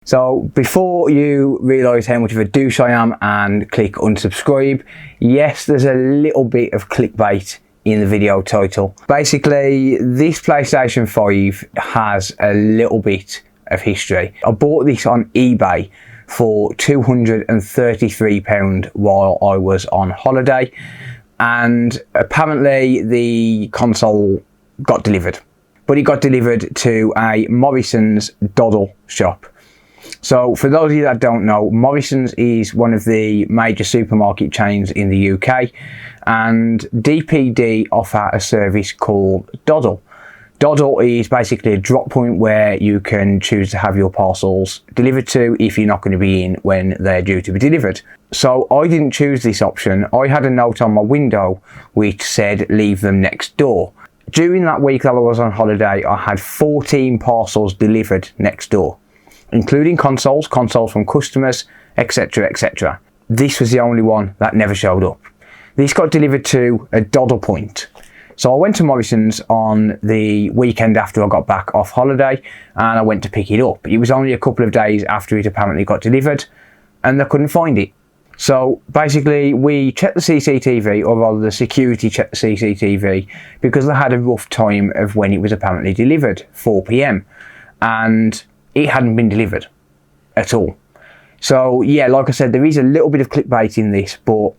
So before you realise how much of a douche I am and click unsubscribe, yes, there's a little bit of clickbait in the video title. Basically, this PlayStation 5 has a little bit of history. I bought this on eBay for £233 while I was on holiday, and apparently the console got delivered. But it got delivered to a Morrison's Doddle shop. So for those of you that don't know, Morrison's is one of the major supermarket chains in the UK, and DPD offer a service called Doddle. Doddle is basically a drop point where you can choose to have your parcels delivered to if you're not going to be in when they're due to be delivered. So I didn't choose this option. I had a note on my window which said leave them next door. During that week that I was on holiday, I had 14 parcels delivered next door, including consoles from customers, etc, etc. This was the only one that never showed up. This got delivered to a Doddle point. So I went to Morrison's on the weekend after I got back off holiday, and I went to pick it up. It was only a couple of days after it apparently got delivered, and I couldn't find it. So basically we checked the CCTV, or rather the security checked the CCTV, because they had a rough time of when it was apparently delivered, 4 PM, and it hadn't been delivered at all. So yeah, like I said, there is a little bit of clickbait in this, but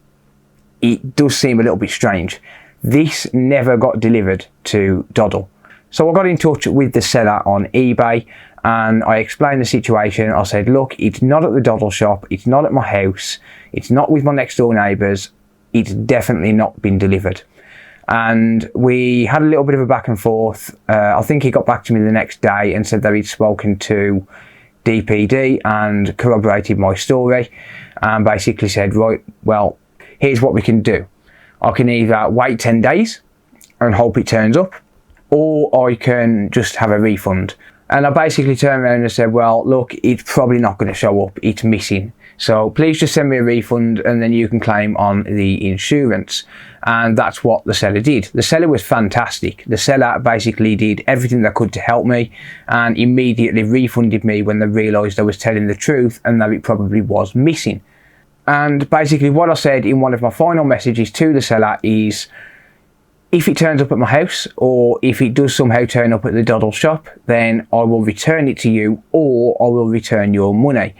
it does seem a little bit strange. This never got delivered to Doddle. So I got in touch with the seller on eBay and I explained the situation. I said, look, it's not at the Doddle shop, it's not at my house, it's not with my next door neighbours, it's definitely not been delivered. And we had a little bit of a back and forth. I think he got back to me the next day and said that he'd spoken to DPD and corroborated my story and basically said, right, well, here's what we can do. I can either wait 10 days and hope it turns up, or I can just have a refund. And I basically turned around and said, well, look, it's probably not going to show up, it's missing. So please just send me a refund and then you can claim on the insurance. And that's what the seller did. The seller was fantastic. The seller basically did everything they could to help me and immediately refunded me when they realised I was telling the truth and that it probably was missing. And basically what I said in one of my final messages to the seller is, if it turns up at my house, or if it does somehow turn up at the Doddle shop, then I will return it to you, or I will return your money.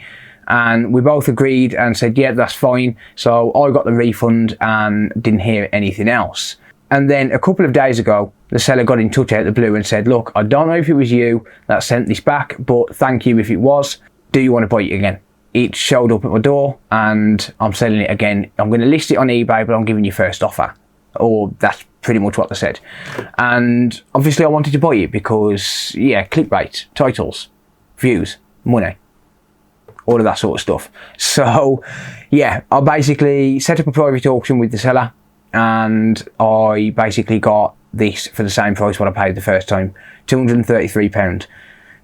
And we both agreed and said, yeah, that's fine. So I got the refund and didn't hear anything else. And then a couple of days ago, the seller got in touch out of the blue and said, look, I don't know if it was you that sent this back, but thank you if it was. Do you want to buy it again? It showed up at my door and I'm selling it again. I'm going to list it on eBay, but I'm giving you first offer. Or that's pretty much what they said. And obviously I wanted to buy it because, yeah, clickbait, titles, views, money, all of that sort of stuff. So yeah, I basically set up a private auction with the seller and I basically got this for the same price what I paid the first time, £233.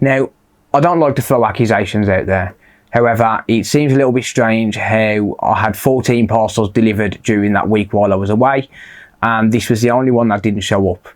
Now, I don't like to throw accusations out there. However, it seems a little bit strange how I had 14 parcels delivered during that week while I was away, and this was the only one that didn't show up.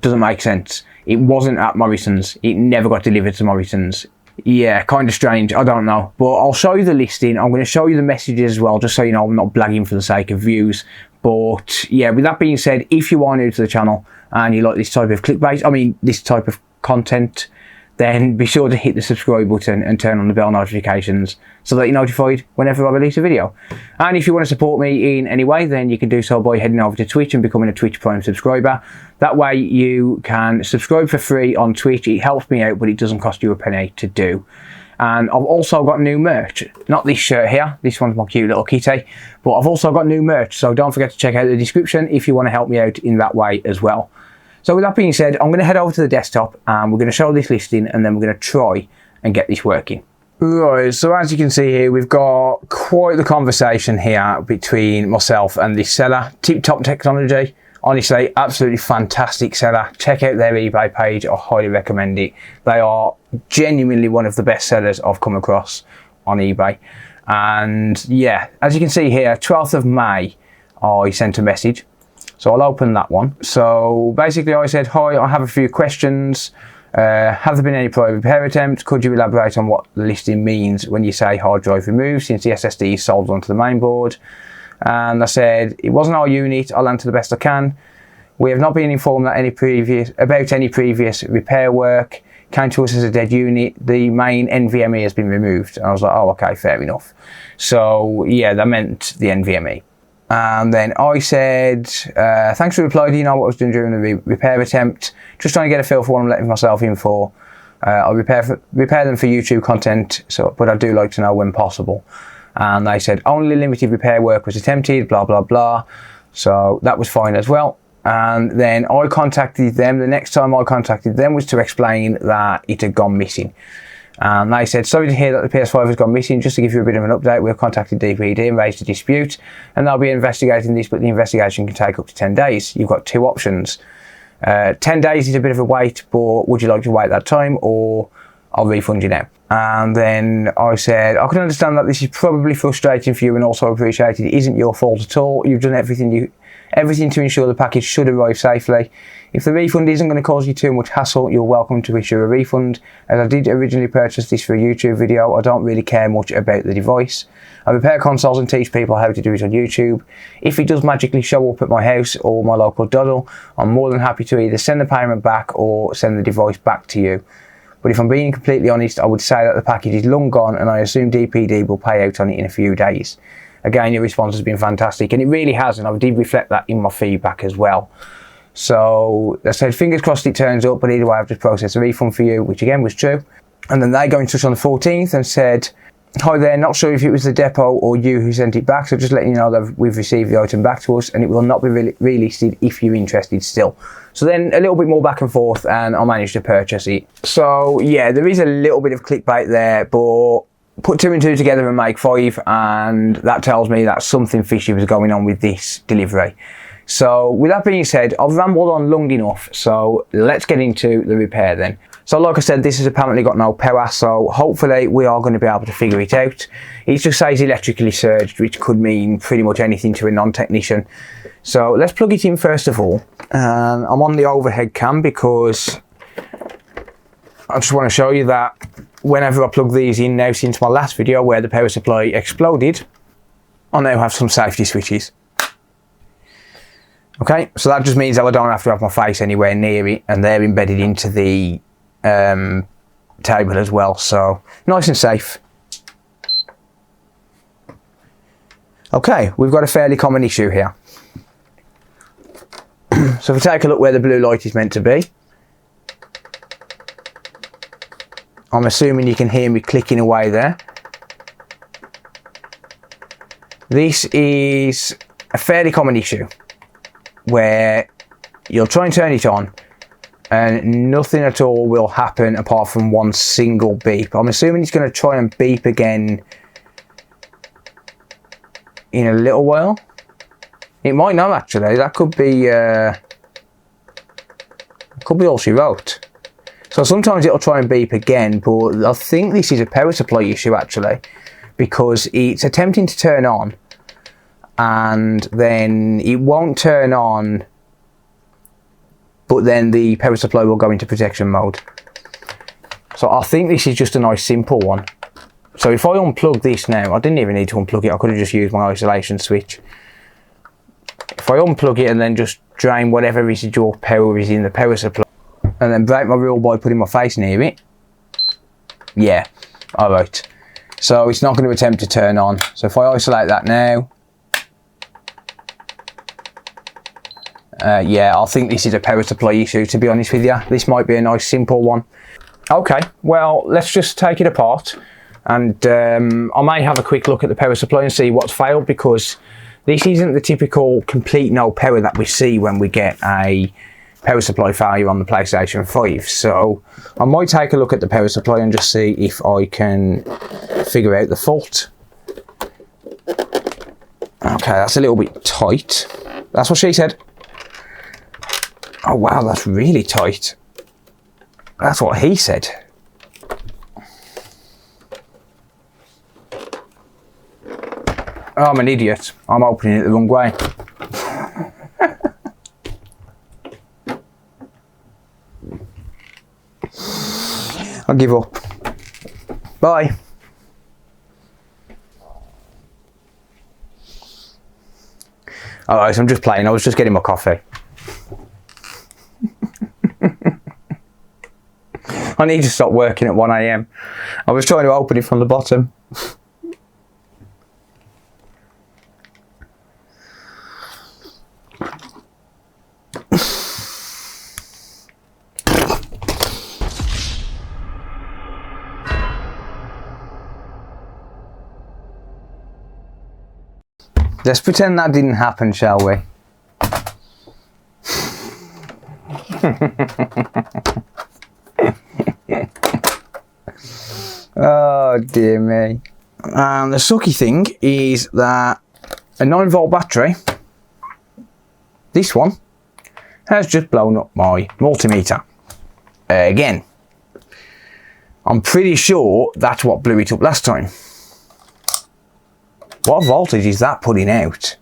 Doesn't make sense. It wasn't at Morrison's. It never got delivered to Morrison's. Yeah, kind of strange. I don't know. But I'll show you the listing. I'm going to show you the messages as well, just so you know I'm not blagging for the sake of views. But yeah, with that being said, if you are new to the channel and you like this type of clickbait, this type of content, then be sure to hit the subscribe button and turn on the bell notifications so that you're notified whenever I release a video. And if you want to support me in any way, then you can do so by heading over to Twitch and becoming a Twitch Prime subscriber. That way you can subscribe for free on Twitch. It helps me out, but it doesn't cost you a penny to do. And I've also got new merch. Not this shirt here, this one's my cute little kitty, but I've also got new merch, so don't forget to check out the description if you want to help me out in that way as well. So with that being said, I'm going to head over to the desktop and we're going to show this listing and then we're going to try and get this working. Right, so as you can see here, we've got quite the conversation here between myself and this seller. Tip-top technology, honestly, absolutely fantastic seller. Check out their eBay page, I highly recommend it. They are genuinely one of the best sellers I've come across on eBay. And yeah, as you can see here, 12th of May, I sent a message. So I'll open that one. So basically I said, hi, I have a few questions. Have there been any prior repair attempts? Could you elaborate on what the listing means when you say hard drive removed, since the SSD is soldered onto the main board? And I said, it wasn't our unit, I'll answer the best I can. We have not been informed that about any previous repair work. Came to us as a dead unit. The main NVMe has been removed. And I was like, oh, okay, fair enough. So yeah, that meant the NVMe. And then I said, thanks for the reply. Do you know what I was doing during the repair attempt? Just trying to get a feel for what I'm letting myself in for. I'll repair them for YouTube content, but I do like to know when possible. And they said only limited repair work was attempted, blah, blah, blah. So that was fine as well. And then I contacted them. The next time I contacted them was to explain that it had gone missing. And they said, sorry to hear that the PS5 has gone missing. Just to give you a bit of an update, we've contacted DPD and raised a dispute, and they'll be investigating this, but the investigation can take up to 10 days. You've got two options. 10 days is a bit of a wait, but would you like to wait that time, or I'll refund you now? And then I said, I can understand that this is probably frustrating for you, and also appreciate it isn't your fault at all. You've done everything to ensure the package should arrive safely. If the refund isn't going to cause you too much hassle, you're welcome to issue a refund. As I did originally purchase this for a YouTube video, I don't really care much about the device. I repair consoles and teach people how to do it on YouTube. If it does magically show up at my house or my local doddle, I'm more than happy to either send the payment back or send the device back to you. But if I'm being completely honest, I would say that the package is long gone, and I assume DPD will pay out on it in a few days. Again, your response has been fantastic, and it really has, and I did reflect that in my feedback as well. So I said, fingers crossed it turns up, but either way I've just processed a refund for you, which again was true. And then they got in touch on the 14th and said, hi there, not sure if it was the depot or you who sent it back, so just letting you know that we've received the item back to us, and it will not be relisted if you're interested still. So then a little bit more back and forth, and I managed to purchase it. So yeah, there is a little bit of clickbait there, but put 2 and 2 together and make 5, and that tells me that something fishy was going on with this delivery. So with that being said, I've rambled on long enough, so let's get into the repair then. So like I said, this has apparently got no power, so hopefully we are going to be able to figure it out. It just says electrically surged, which could mean pretty much anything to a non-technician. So let's plug it in first of all. I'm on the overhead cam because I just want to show you that whenever I plug these in now, since my last video where the power supply exploded, I now have some safety switches. Okay, so that just means that I don't have to have my face anywhere near it, and they're embedded into the table as well, so nice and safe. Okay, we've got a fairly common issue here. So if we take a look where the blue light is meant to be, I'm assuming you can hear me clicking away there. This is a fairly common issue where you'll try and turn it on and nothing at all will happen apart from one single beep. I'm assuming it's going to try and beep again in a little while. It might not actually. That could be all she wrote. So sometimes it'll try and beep again, but I think this is a power supply issue actually, because it's attempting to turn on and then it won't turn on, but then the power supply will go into protection mode. So I think this is just a nice simple one. So if I unplug this now, I didn't even need to unplug it, I could have just used my isolation switch. If I unplug it and then just drain whatever residual power is in the power supply, and then break my rule by putting my face near it, yeah, alright. So it's not going to attempt to turn on. So if I isolate that now, yeah, I think this is a power supply issue, to be honest with you. This might be a nice simple one. Okay, well, let's just take it apart, and I may have a quick look at the power supply and see what's failed, because this isn't the typical complete no power that we see when we get a power supply failure on the PlayStation 5. So I might take a look at the power supply and just see if I can figure out the fault. Okay, that's a little bit tight. That's what she said. Oh wow, that's really tight. That's what he said. Oh, I'm an idiot. I'm opening it the wrong way. I give up. Bye. Alright, so I'm just playing. I was just getting my coffee. I need to stop working at 1 AM. I was trying to open it from the bottom. Let's pretend that didn't happen, shall we? Oh dear me. And the sucky thing is that a 9-volt battery, this one, has just blown up my multimeter. Again. I'm pretty sure that's what blew it up last time. What voltage is that putting out?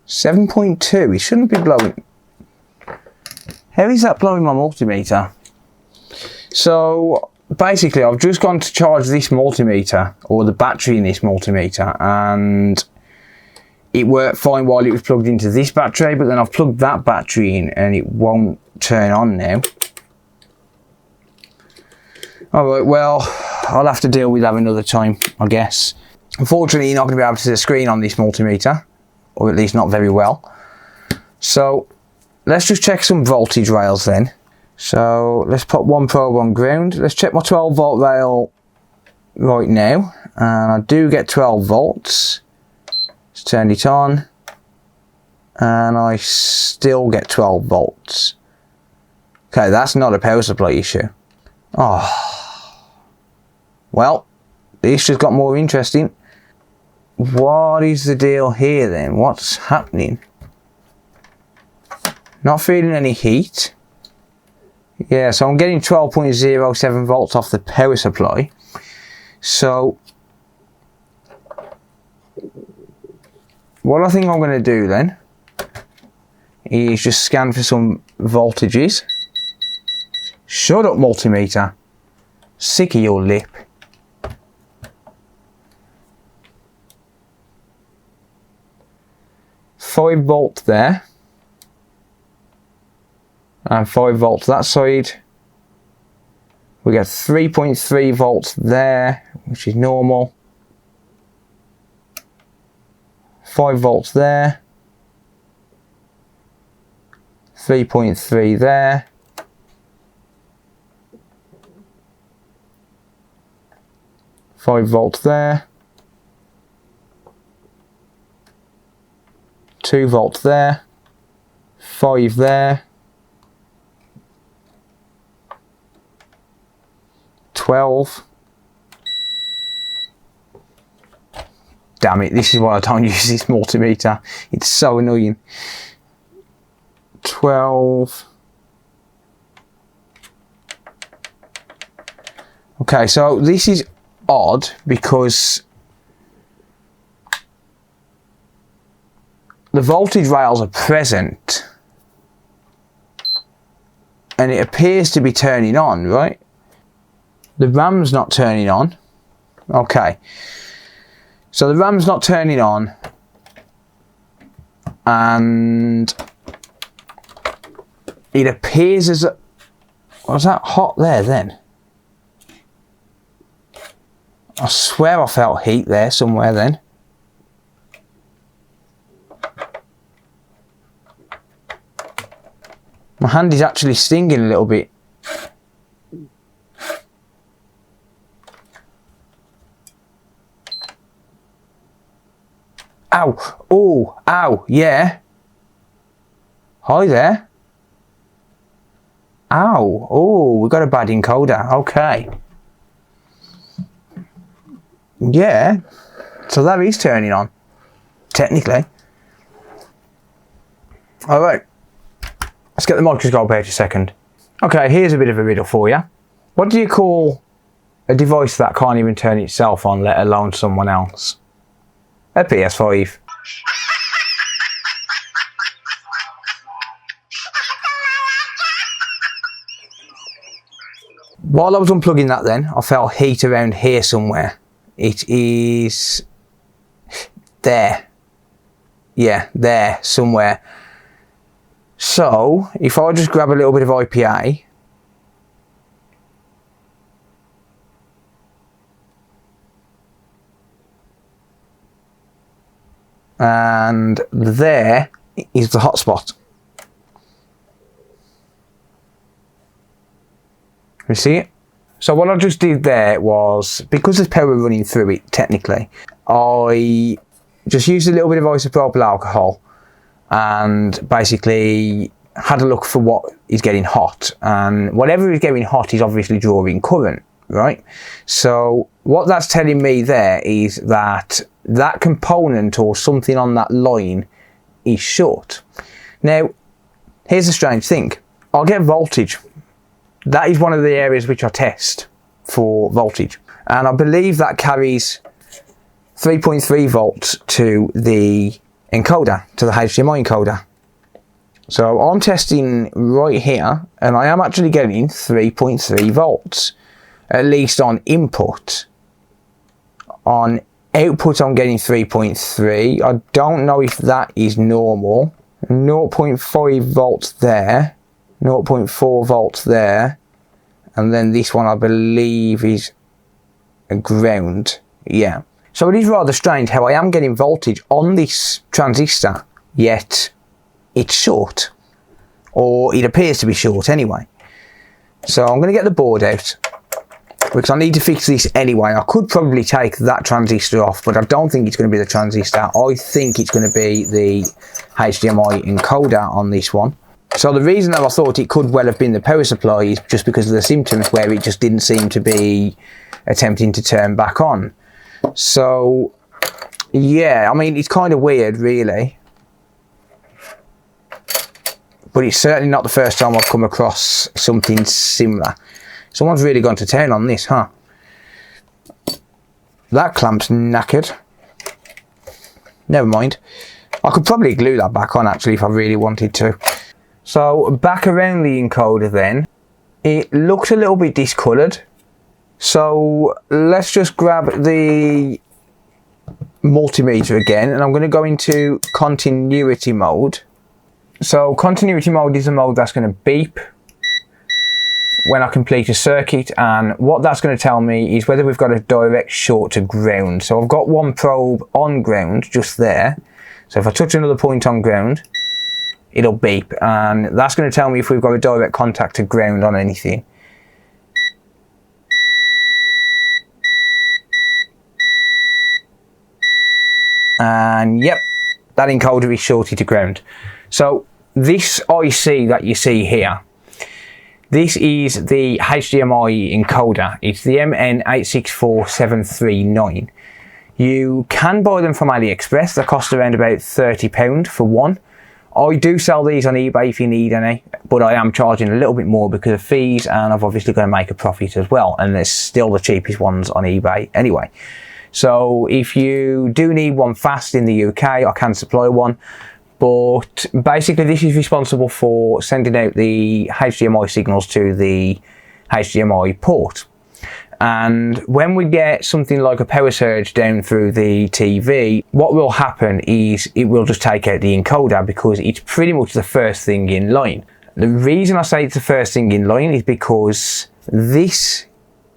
7.2. It shouldn't be blowing. How is that blowing my multimeter? So basically I've just gone to charge this multimeter, or the battery in this multimeter, and it worked fine while it was plugged into this battery, but then I've plugged that battery in and it won't turn on now. Alright, well, I'll have to deal with that another time, I guess. Unfortunately, you're not going to be able to see the screen on this multimeter, or at least not very well. So let's just check some voltage rails then. So let's put one probe on ground. Let's check my 12-volt rail right now, and I do get 12 volts. Let's turn it on, and I still get 12 volts. Okay, that's not a power supply issue. Oh, well, this just got more interesting. What is the deal here then? What's happening? Not feeling any heat. Yeah, so I'm getting 12.07 volts off the power supply. So what I think I'm going to do then is just scan for some voltages. Shut up, multimeter. Sick of your lip. 5 volt there, and 5 volts that side. We get 3.3 volts there, which is normal. 5 volts there, 3.3 there, 5 volts there, 2 volts there, 5 there, 12. Damn it, this is why I don't use this multimeter. It's so annoying. 12. Okay, so this is odd because the voltage rails are present and it appears to be turning on, right? The RAM's not turning on. Okay, so the RAM's not turning on, and it appears as a, was that hot there then? I swear I felt heat there somewhere then. My hand is actually stinging a little bit. Ow, oh, ow, yeah. Hi there. Ow, oh, we got a bad encoder, okay. Yeah, so that is turning on, technically. Alright, let's get the microscope out a second. Okay, here's a bit of a riddle for you. What do you call a device that can't even turn itself on, let alone someone else? A PS5. While I was unplugging that then, I felt heat around here somewhere. It is there. Yeah, there somewhere. So, if I just grab a little bit of IPA, and there is the hotspot. You see it? So what I just did there was, because there's power running through it technically, I just used a little bit of isopropyl alcohol and basically had a look for what is getting hot, and whatever is getting hot is obviously drawing current, right? So what that's telling me there is that that component or something on that line is short. Now, here's the strange thing. I'll get voltage. That is one of the areas which I test for voltage. And I believe that carries 3.3 volts to the encoder, to the HDMI encoder. So I'm testing right here, and I am actually getting 3.3 volts, at least on input. On output I'm getting 3.3. I don't know if that is normal. 0.5 volts there, 0.4 volts there, and then this one I believe is a ground. Yeah. So it is rather strange how I am getting voltage on this transistor, yet it's short. Or it appears to be short anyway. So I'm going to get the board out, because I need to fix this anyway. I could probably take that transistor off, but I don't think it's going to be the transistor. I think it's going to be the HDMI encoder on this one. So the reason that I thought it could well have been the power supply is just because of the symptoms where it just didn't seem to be attempting to turn back on. So yeah, I mean, it's kind of weird really, but it's certainly not the first time I've come across something similar. Someone's really gone to town on this, huh? That clamp's knackered. Never mind. I could probably glue that back on actually if I really wanted to. So back around the encoder then, it looks a little bit discoloured. So let's just grab the multimeter again, and I'm going to go into continuity mode. So continuity mode is a mode that's going to beep when I complete a circuit, and what that's going to tell me is whether we've got a direct short to ground. So I've got one probe on ground just there. So if I touch another point on ground, it'll beep, and that's going to tell me if we've got a direct contact to ground on anything. And yep, that encoder is shorted to ground. So this IC that you see here, this is the HDMI encoder. It's the MN864739. You can buy them from AliExpress. They cost around about £30 for one. I do sell these on eBay if you need any, but I am charging a little bit more because of fees, and I've obviously got to make a profit as well, and they're still the cheapest ones on eBay anyway. So if you do need one fast in the UK, I can supply one. But basically this is responsible for sending out the HDMI signals to the HDMI port. And when we get something like a power surge down through the TV, what will happen is it will just take out the encoder, because it's pretty much the first thing in line. The reason I say it's the first thing in line is because this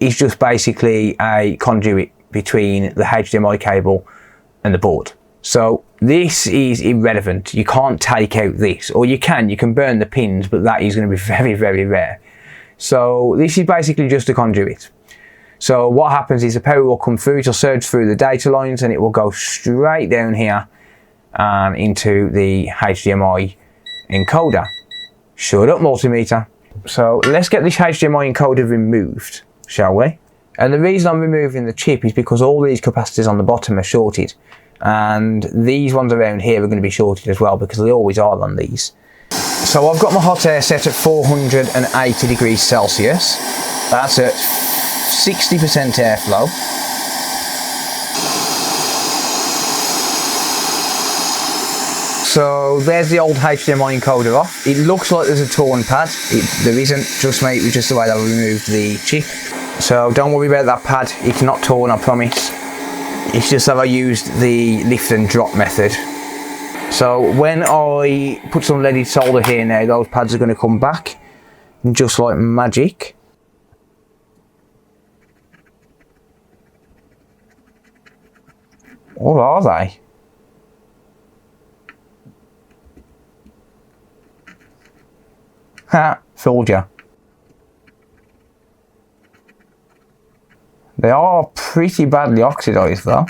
is just basically a conduit between the HDMI cable and the board. So this is irrelevant. You can't take out this, or you can burn the pins, but that is going to be very, very rare. So this is basically just a conduit. So what happens is the power will come through, it'll surge through the data lines, and it will go straight down here and into the HDMI encoder. Shut up, multimeter. So let's get this HDMI encoder removed, shall we? And the reason I'm removing the chip is because all these capacitors on the bottom are shorted, and these ones around here are going to be shorted as well, because they always are on these. So I've got my hot air set at 480 degrees Celsius. That's at 60% airflow. So there's the old HDMI encoder off. It looks like there's a torn pad. There isn't, just mate, it was just the way that we removed the chip. So don't worry about that pad, it's not torn, I promise. It's just that I used the lift and drop method. So when I put some leaded solder here now, those pads are going to come back, just like magic. What are they? Ha, fooled ya. They are pretty badly oxidized though.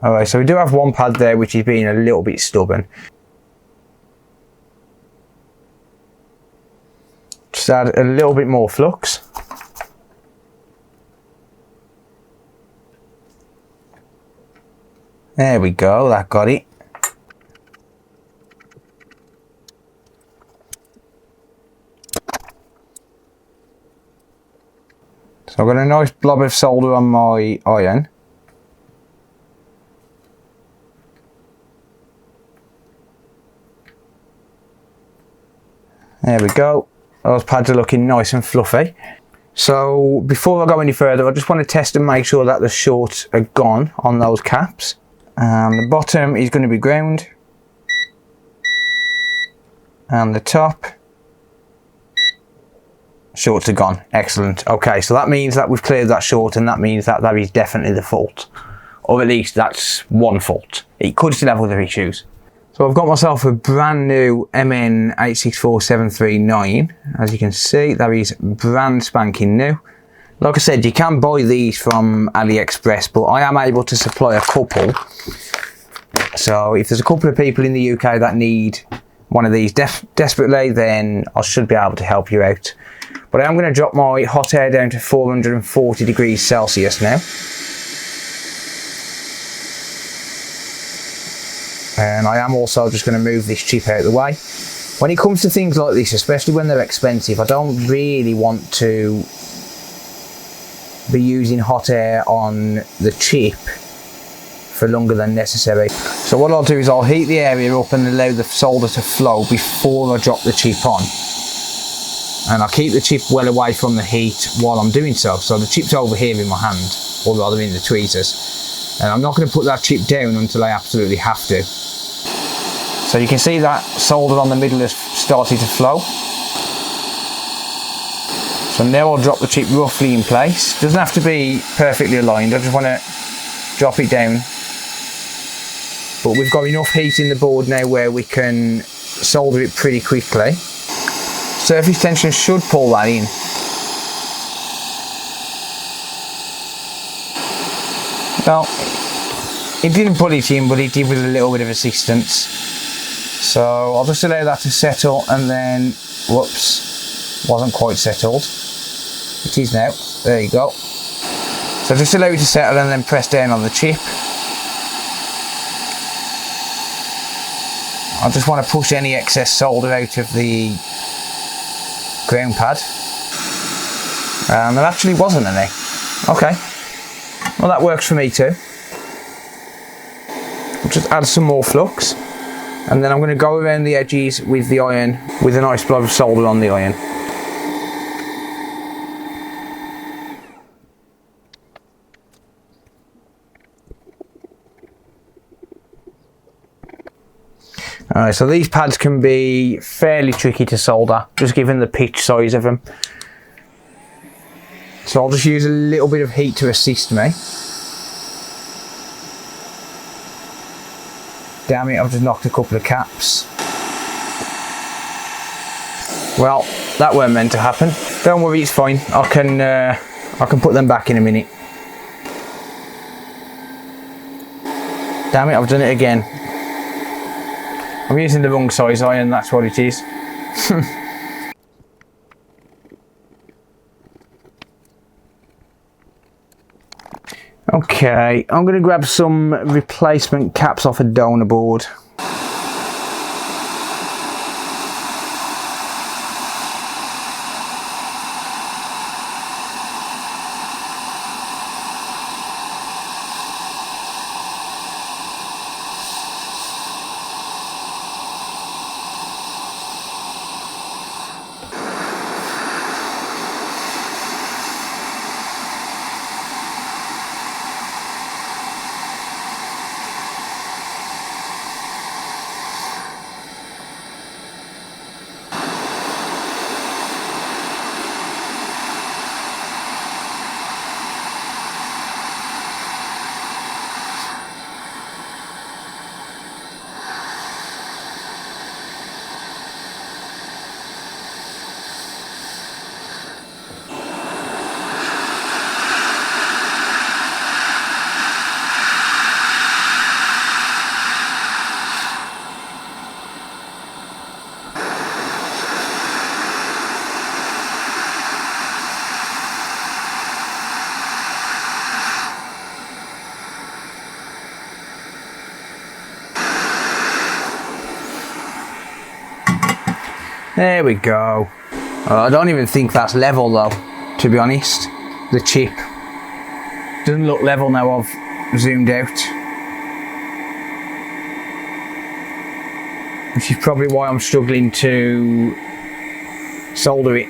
Alright, so we do have one pad there which is being a little bit stubborn. Just add a little bit more flux. There we go, that got it. So I've got a nice blob of solder on my iron. There we go. Those pads are looking nice and fluffy. So before I go any further, I just want to test and make sure that the shorts are gone on those caps. The bottom is going to be ground. And the top, shorts are gone. Excellent. Okay, so that means that we've cleared that short, and that means that that is definitely the fault. Or at least that's one fault. It could still have other issues. So I've got myself a brand new MN864739. As you can see, that is brand spanking new. Like I said, you can buy these from AliExpress, but I am able to supply a couple. So if there's a couple of people in the UK that need one of these desperately, then I should be able to help you out. But I am going to drop my hot air down to 440 degrees Celsius now. And I am also just going to move this chip out of the way. When it comes to things like this, especially when they're expensive, I don't really want to be using hot air on the chip for longer than necessary. So what I'll do is I'll heat the area up and allow the solder to flow before I drop the chip on. And I'll keep the chip well away from the heat while I'm doing so. So the chip's over here in my hand, or rather in the tweezers. And I'm not going to put that chip down until I absolutely have to. So you can see that solder on the middle has started to flow. So now I'll drop the chip roughly in place. Doesn't have to be perfectly aligned, I just want to drop it down. But we've got enough heat in the board now where we can solder it pretty quickly. Surface tension should pull that in. Well, it didn't pull it in, but it did with a little bit of assistance. So I'll just allow that to settle, and then, whoops, wasn't quite settled. It is now, there you go. So just allow it to settle and then press down on the chip. I just want to push any excess solder out of the ground pad. And there actually wasn't any. Okay. Well, that works for me too. I'll just add some more flux, and then I'm going to go around the edges with the iron with a nice blob of solder on the iron. Alright, so these pads can be fairly tricky to solder, just given the pitch size of them. So I'll just use a little bit of heat to assist me. Damn it, I've just knocked a couple of caps. Well, that weren't meant to happen. Don't worry, it's fine. I can put them back in a minute. Damn it, I've done it again. I'm using the wrong size iron, that's what it is. Okay, I'm going to grab some replacement caps off a donor board. There we go. I don't even think that's level though, to be honest. The chip doesn't look level now I've zoomed out. Which is probably why I'm struggling to solder it.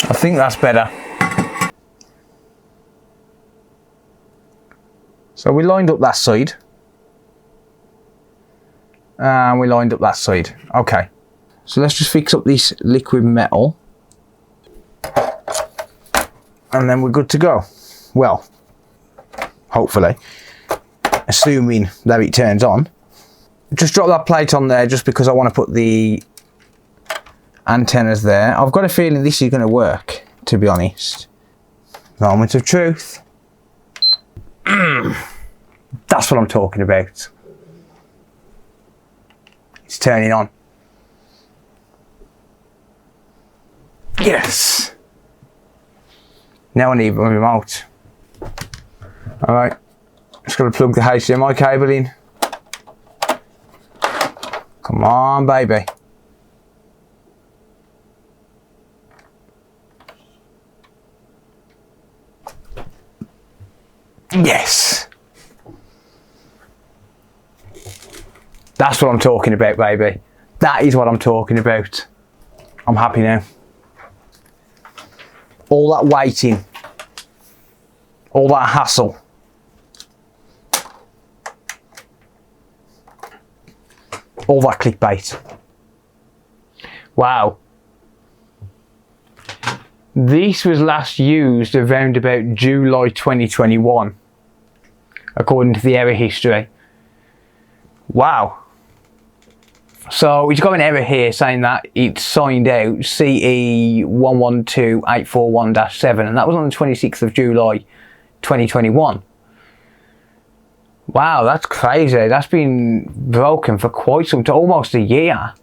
I think that's better. So we lined up that side. And we lined up that side. Okay. So let's just fix up this liquid metal. And then we're good to go. Well, hopefully. Assuming that it turns on. Just drop that plate on there just because I want to put the antennas there. I've got a feeling this is going to work, to be honest. Moment of truth. That's what I'm talking about. It's turning on. Yes. Now I need my remote. Alright. Just got to plug the HDMI cable in. Come on, baby. Yes. That's what I'm talking about, baby. That is what I'm talking about. I'm happy now. All that waiting. All that hassle. All that clickbait. Wow. This was last used around about July 2021, according to the error history. Wow. So it's got an error here saying that it's signed out CE112841-7, and that was on the 26th of July 2021. Wow, that's crazy. That's been broken for quite some time, almost a year.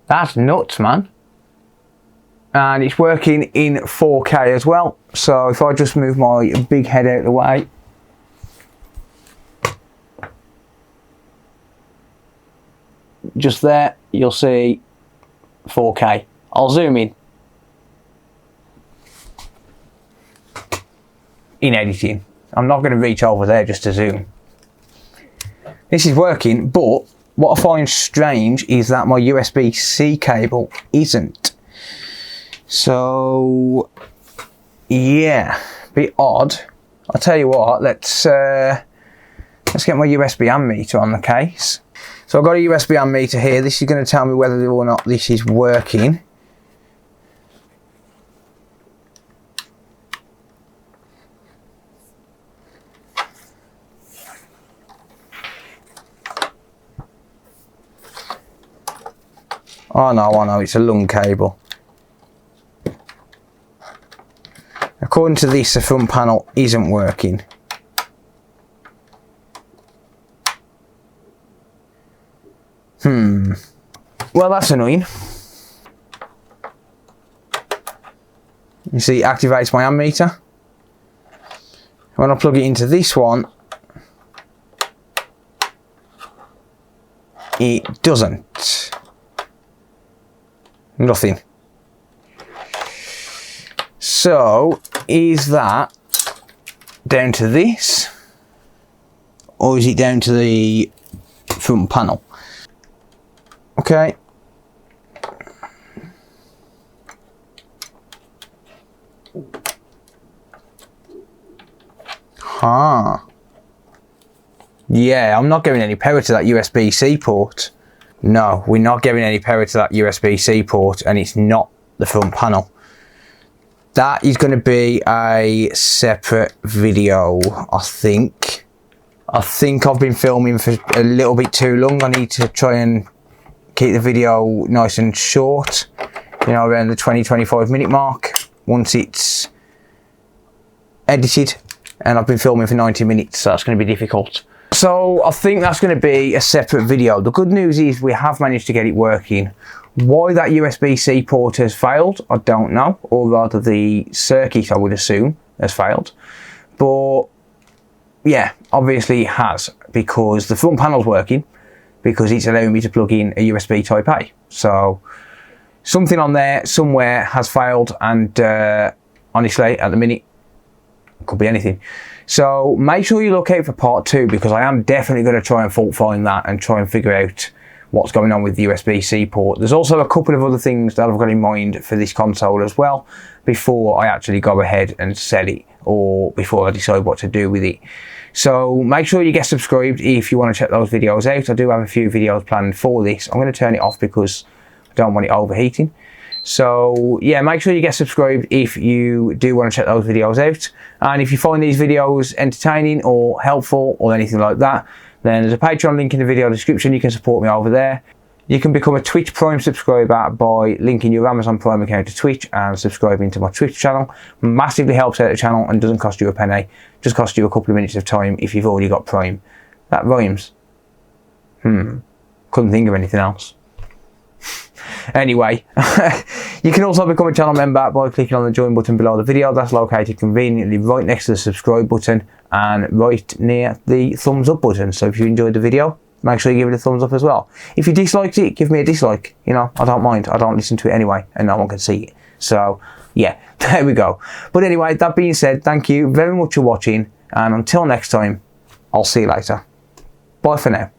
That's nuts, man. And it's working in 4K as well. So if I just move my big head out of the way. Just there, you'll see 4K. I'll zoom in. In editing. I'm not going to reach over there just to zoom. This is working, but what I find strange is that my USB-C cable isn't. So, yeah, a bit odd. I'll tell you what, let's get my USB ammeter on the case. So I've got a USB ammeter here. This is going to tell me whether or not this is working. Oh no, it's a lung cable. According to this, the front panel isn't working. Well, that's annoying. You see, it activates my ammeter. When I plug it into this one, it doesn't. Nothing. So, is that down to this, or is it down to the front panel? Okay. Yeah, I'm not giving any power to that USB-C port. No, we're not giving any power to that USB-C port, and it's not the front panel. That is going to be a separate video, I think. I've been filming for a little bit too long. I need to try and keep the video nice and short, you know, around the 20-25 minute mark once it's edited. And I've been filming for 90 minutes, so that's going to be difficult. So I think that's going to be a separate video. The good news is we have managed to get it working. Why that USB-C port has failed, I don't know. Or rather the circuit, I would assume, has failed. But yeah, obviously it has. because the front panel's working, because it's allowing me to plug in a USB Type A. So something on there somewhere has failed, and honestly, at the minute, it could be anything. So make sure you look out for part 2, because I am definitely going to try and fault find that and try and figure out what's going on with the USB-C port. There's also a couple of other things that I've got in mind for this console as well, before I actually go ahead and sell it, or before I decide what to do with it. So make sure you get subscribed if you want to check those videos out. I do have a few videos planned for this. I'm going to turn it off because I don't want it overheating. So yeah, make sure you get subscribed if you do want to check those videos out. And if you find these videos entertaining or helpful or anything like that, then there's a Patreon link in the video description. You can support me over there. You can become a Twitch Prime subscriber by linking your Amazon Prime account to Twitch and subscribing to my Twitch channel. Massively helps out the channel and doesn't cost you a penny. Just costs you a couple of minutes of time if you've already got Prime. That rhymes. Couldn't think of anything else. Anyway, you can also become a channel member by clicking on the join button below the video. That's located conveniently right next to the subscribe button and right near the thumbs up button. So if you enjoyed the video, make sure you give it a thumbs up as well. If you disliked it, give me a dislike. You know, I don't mind. I don't listen to it anyway, and no one can see it. So yeah, there we go. But anyway, that being said, thank you very much for watching, and until next time, I'll see you later. Bye for now.